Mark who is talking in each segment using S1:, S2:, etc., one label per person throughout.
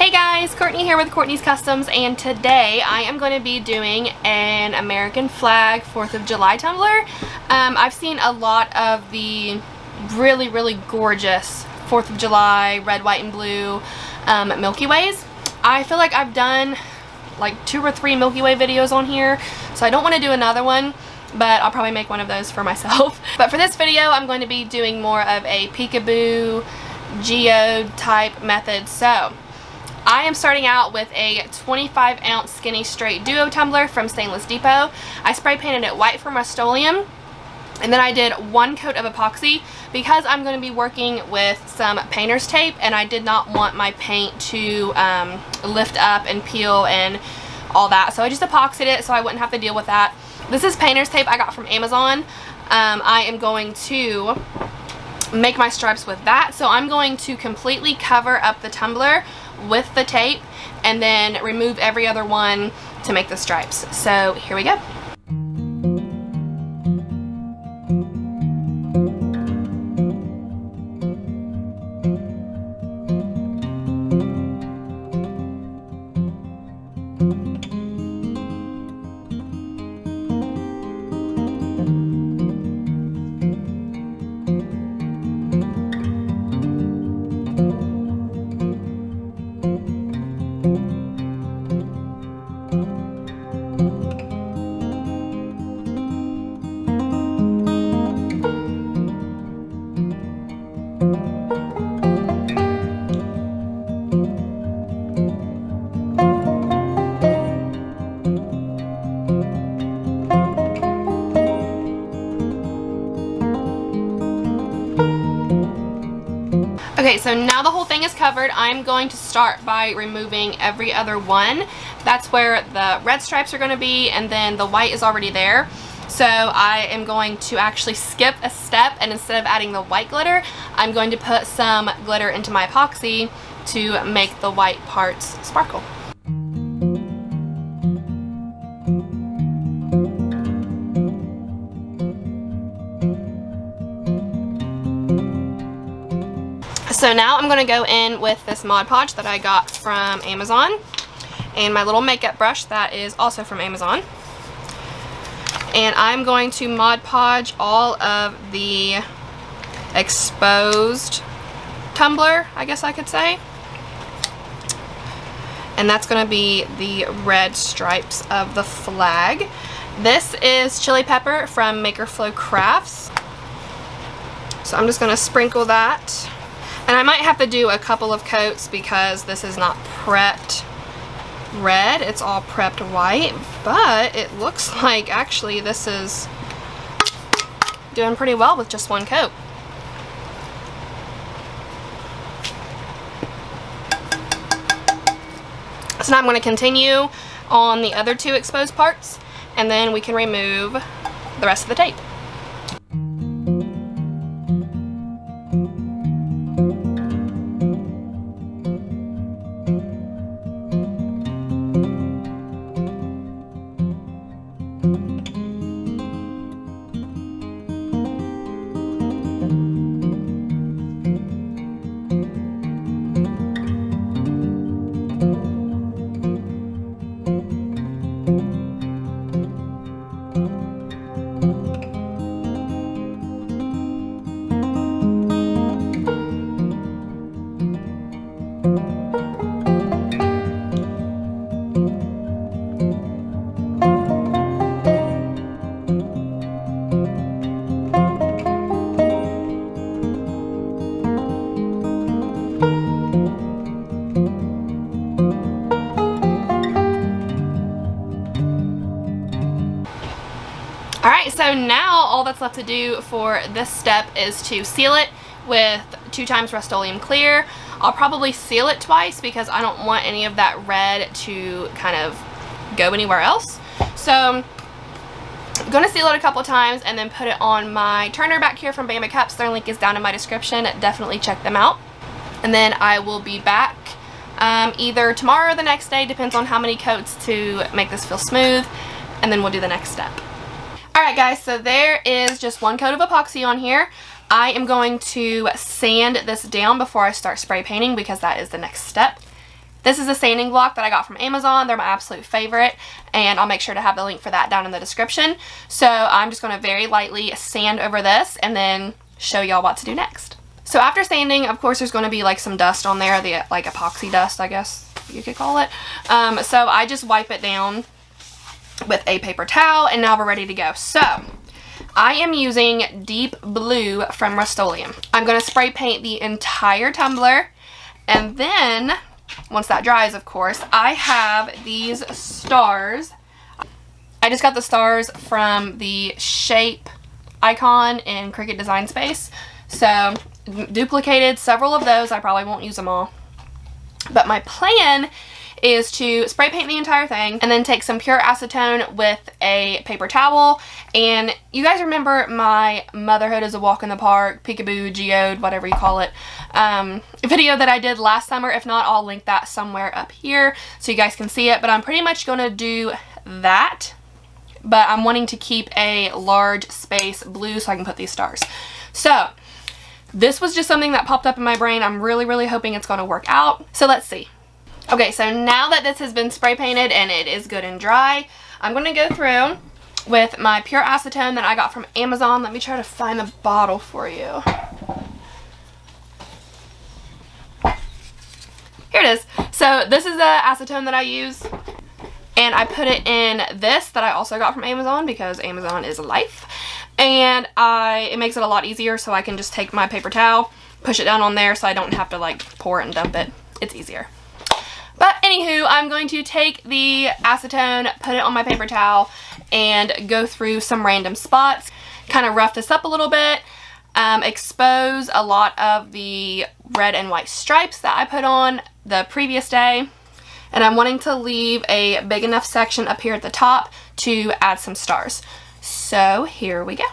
S1: Hey guys, Courtney here with Courtney's Customs, and today I am going to be doing an American flag 4th of July tumbler. I've seen a lot of the really gorgeous 4th of July red, white, and blue Milky Ways. I feel like I've done like 2 or 3 Milky Way videos on here, so I don't want to do another one, but I'll probably make one of those for myself. But for this video, I'm going to be doing more of a peekaboo geode type method. So I am starting out with a 25-ounce skinny straight duo tumbler from Stainless Depot. I spray painted it white from Rust-Oleum, and then I did 1 coat of epoxy because I'm going to be working with some painter's tape, and I did not want my paint to lift up and peel and all that. So I just epoxied it so I wouldn't have to deal with that. This is painter's tape I got from Amazon. I am going to make my stripes with that. So I'm going to completely cover up the tumbler with the tape and then remove every other one to make the stripes. So here we go. Okay, so now the whole thing is covered. I'm going to start by removing every other one. That's where the red stripes are going to be, and then the white is already there. So I am going to actually skip a step, and instead of adding the white glitter, I'm going to put some glitter into my epoxy to make the white parts sparkle. So now I'm going to go in with this Mod Podge that I got from Amazon, and my little makeup brush that is also from Amazon. And I'm going to Mod Podge all of the exposed tumbler, I guess I could say. And that's going to be the red stripes of the flag. This is chili pepper from Maker Flow Crafts. So I'm just going to sprinkle that. And I might have to do a couple of coats because this is not prepped red, it's all prepped white, but it looks like actually this is doing pretty well with just 1 coat. So now I'm going to continue on the other 2 exposed parts, and then we can remove the rest of the tape. Alright, so now all that's left to do for this step is to seal it with 2 times Rust-Oleum clear. I'll probably seal it twice because I don't want any of that red to kind of go anywhere else. So I'm going to seal it a couple times and then put it on my turner back here from Bama Cups. Their link is down in my description. Definitely check them out. And then I will be back either tomorrow or the next day, depends on how many coats to make this feel smooth, and then we'll do the next step. Alright guys, so there is just 1 coat of epoxy on here. I am going to sand this down before I start spray painting because that is the next step. This is a sanding block that I got from Amazon. They're my absolute favorite, and I'll make sure to have the link for that down in the description. So I'm just going to very lightly sand over this and then show y'all what to do next. So after sanding, of course, there's going to be like some dust on there, the like epoxy dust, I guess you could call it. So I just wipe it down with a paper towel, and now we're ready to go. So I am using Deep Blue from Rust-Oleum. I'm going to spray paint the entire tumbler, and then once that dries, of course, I have these stars. I just got the stars from the shape icon in Cricut Design Space. So duplicated several of those. I probably won't use them all. But my plan is to spray paint the entire thing and then take some pure acetone with a paper towel. And you guys remember my Motherhood is a Walk in the Park, peekaboo, geode, whatever you call it, video that I did last summer? If not, I'll link that somewhere up here so you guys can see it. But I'm pretty much going to do that, but I'm wanting to keep a large space blue so I can put these stars. So this was just something that popped up in my brain. I'm really hoping it's going to work out. So let's see. Okay, so now that this has been spray painted and it is good and dry, I'm going to go through with my pure acetone that I got from Amazon. Let me try to find the bottle for you. Here it is. So this is the acetone that I use, and I put it in this that I also got from Amazon because Amazon is life. And it makes it a lot easier, so I can just take my paper towel, push it down on there so I don't have to like pour it and dump it. It's easier. But anywho, I'm going to take the acetone, put it on my paper towel, and go through some random spots, kind of rough this up a little bit, expose a lot of the red and white stripes that I put on the previous day. And I'm wanting to leave a big enough section up here at the top to add some stars. So here we go.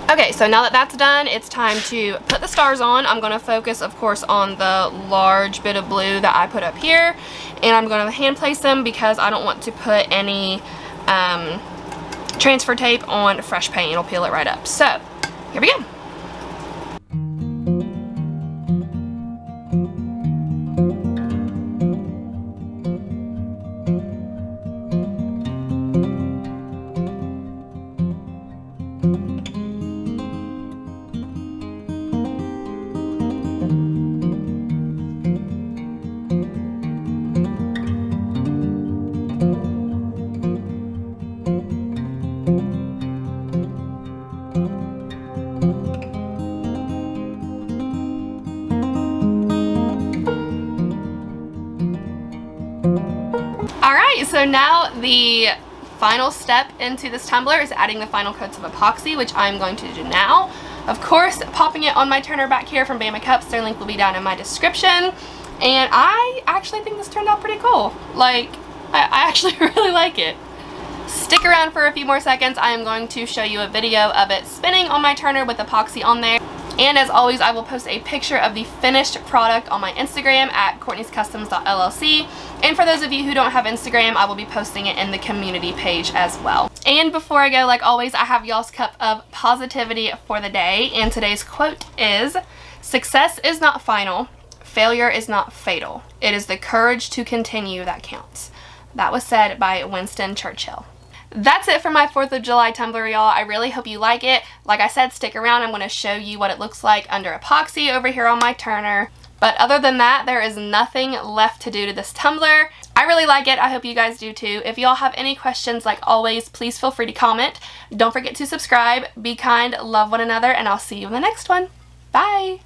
S1: Okay, so now that that's done, it's time to put the stars on. I'm going to focus, of course, on the large bit of blue that I put up here, and I'm going to hand place them because I don't want to put any transfer tape on fresh paint. It'll peel it right up. So, here we go. Alright, so now the final step into this tumbler is adding the final coats of epoxy, which I'm going to do now. Of course, popping it on my turner back here from Bama Cups. Their link will be down in my description. And I actually think this turned out pretty cool. Like, I actually really like it. Stick around for a few more seconds. I am going to show you a video of it spinning on my turner with epoxy on there. And as always, I will post a picture of the finished product on my Instagram at courtneyscustoms.llc. And for those of you who don't have Instagram, I will be posting it in the community page as well. And before I go, like always, I have y'all's cup of positivity for the day. And today's quote is, "Success is not final. failure is not fatal. It is the courage to continue that counts. That was said by Winston Churchill. That's it for my 4th of July tumbler, y'all. I really hope you like it. Like I said, stick around. I'm going to show you what it looks like under epoxy over here on my turner. But other than that, there is nothing left to do to this tumbler. I really like it. I hope you guys do too. If y'all have any questions, like always, please feel free to comment. Don't forget to subscribe. Be kind, love one another, and I'll see you in the next one. Bye!